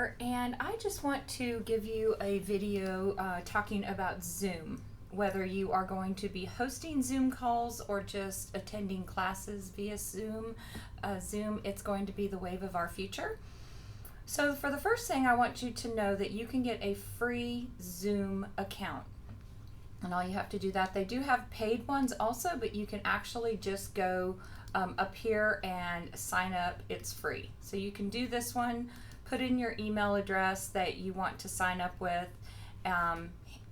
here, and I just want to give you a video talking about Zoom. Whether you are going to be hosting Zoom calls or just attending classes via Zoom, it's going to be the wave of our future. So for the first thing, I want you to know that you can get a free Zoom account. And all you have to do that, they do have paid ones also, but you can actually just go up here and sign up. It's free. So you can do this one, put in your email address that you want to sign up with,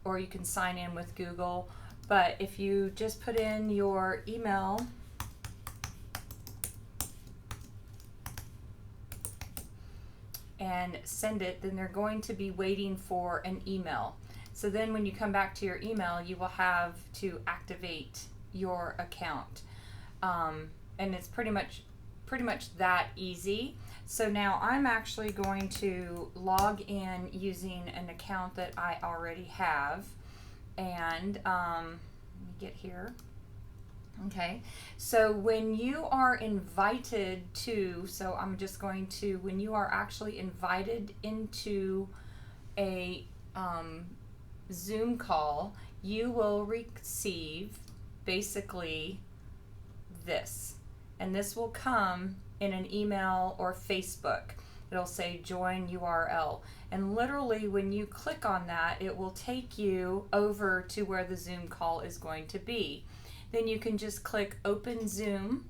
or you can sign in with Google. But if you just put in your email, and send it, then they're going to be waiting for an email. So then when you come back to your email, you will have to activate your account. And it's pretty much that easy. So now I'm actually going to log in using an account that I already have. And let me get here. Okay, so when you are invited to, so I'm just going to, when you are actually invited into a Zoom call, you will receive basically this. And this will come in an email or Facebook. It'll say join URL. And literally when you click on that, it will take you over to where the Zoom call is going to be. Then you can just click open Zoom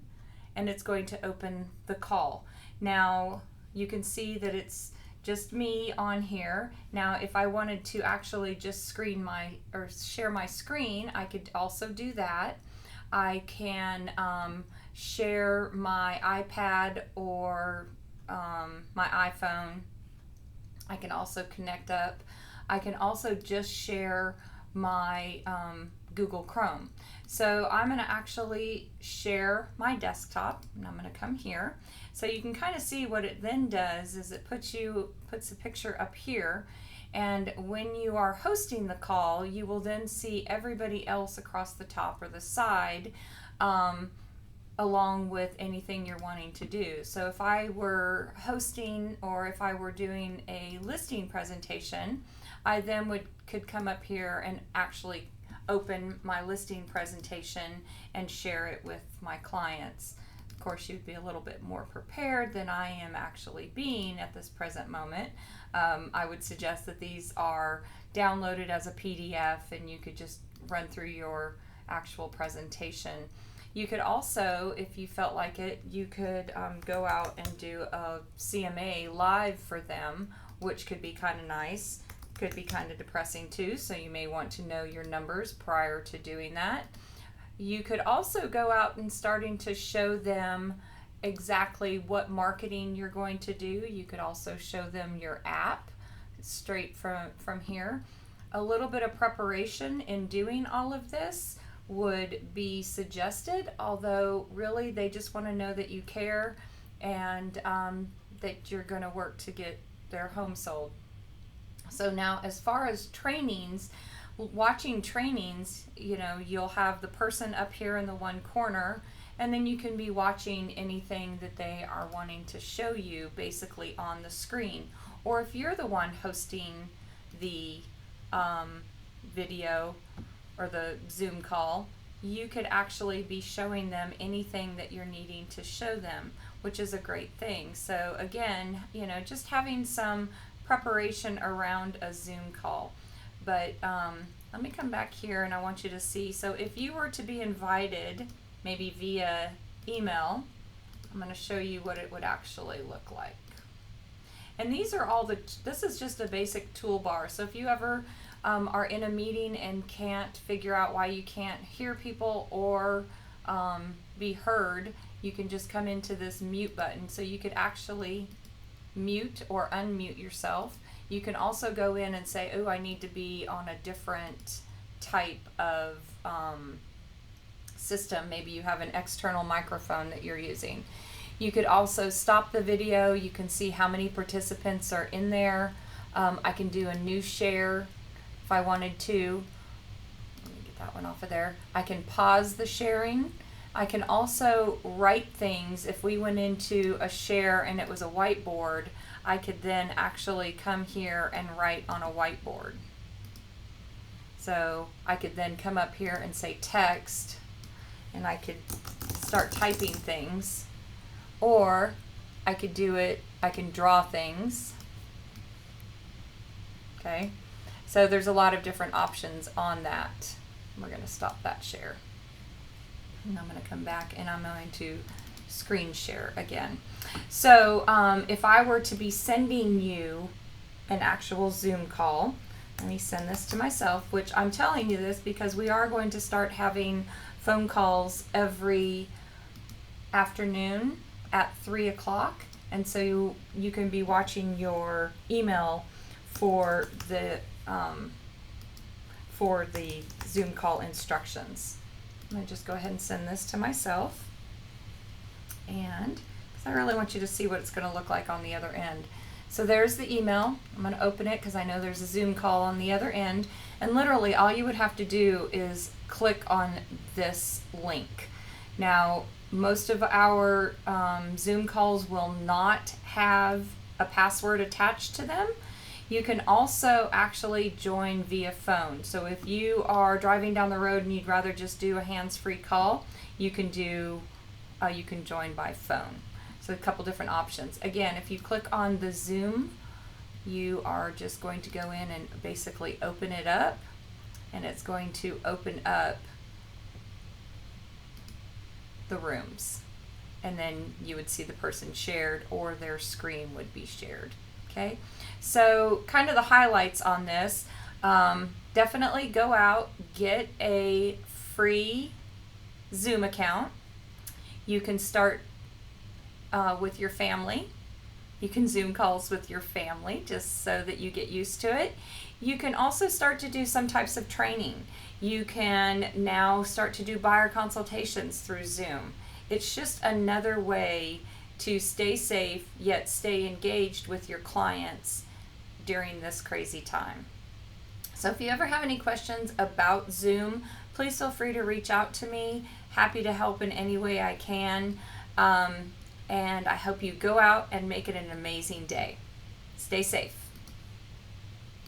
and it's going to open the call. Now you can see that it's just me on here. Now if I wanted to actually just share my screen, I could also do that. I can share my iPad or my iPhone. I can also connect up. I can also just share my Google Chrome. So I'm going to actually share my desktop, and I'm going to come here. So you can kind of see what it then does is it puts a picture up here, and when you are hosting the call, you will then see everybody else across the top or the side, along with anything you're wanting to do. So if I were hosting or if I were doing a listing presentation, I then could come up here and actually open my listing presentation and share it with my clients. Of course, you'd be a little bit more prepared than I am actually being at this present moment. I would suggest that these are downloaded as a PDF and you could just run through your actual presentation. You could also, if you felt like it, you could go out and do a CMA live for them, which could be kind of nice. Could be kind of depressing too, so you may want to know your numbers prior to doing that. You could also go out and starting to show them exactly what marketing you're going to do. You could also show them your app straight from here. A little bit of preparation in doing all of this would be suggested, although really they just want to know that you care and that you're going to work to get their home sold. So now as far as trainings, watching trainings, you'll have the person up here in the one corner, and then you can be watching anything that they are wanting to show you basically on the screen. Or if you're the one hosting the video or the Zoom call, you could actually be showing them anything that you're needing to show them, which is a great thing. So again, just having some preparation around a Zoom call. But let me come back here and I want you to see. So if you were to be invited, maybe via email, I'm going to show you what it would actually look like. And these are all this is just a basic toolbar. So if you ever are in a meeting and can't figure out why you can't hear people or be heard, you can just come into this mute button. So you could actually mute or unmute yourself. You can also go in and say, oh, I need to be on a different type of system. Maybe you have an external microphone that you're using. You could also stop the video. You can see how many participants are in there. I can do a new share if I wanted to. Let me get that one off of there. I can pause the sharing. I can also write things. If we went into a share and it was a whiteboard, I could then actually come here and write on a whiteboard. So I could then come up here and say text, and I could start typing things, or I could do it, I can draw things. Okay, so there's a lot of different options on that. We're going to stop that share. And I'm going to come back and I'm going to screen share again. So if I were to be sending you an actual Zoom call, let me send this to myself, which I'm telling you this because we are going to start having phone calls every afternoon at 3 o'clock. And so you can be watching your email for the Zoom call instructions. I'm going to just go ahead and send this to myself, and because I really want you to see what it's going to look like on the other end. So there's the email. I'm going to open it because I know there's a Zoom call on the other end, and literally all you would have to do is click on this link. Now, most of our Zoom calls will not have a password attached to them. You can also actually join via phone. So if you are driving down the road and you'd rather just do a hands-free call, you can join by phone. So a couple different options. Again, if you click on the Zoom, you are just going to go in and basically open it up, and it's going to open up the rooms. And then you would see the person shared, or their screen would be shared. Okay, so kind of the highlights on this, definitely go out, get a free Zoom account. You can start with your family. You can Zoom calls with your family just so that you get used to it. You can also start to do some types of training. You can now start to do buyer consultations through Zoom. It's just another way to stay safe yet stay engaged with your clients during this crazy time. So if you ever have any questions about Zoom, please feel free to reach out to me. Happy to help in any way I can. And I hope you go out and make it an amazing day. Stay safe.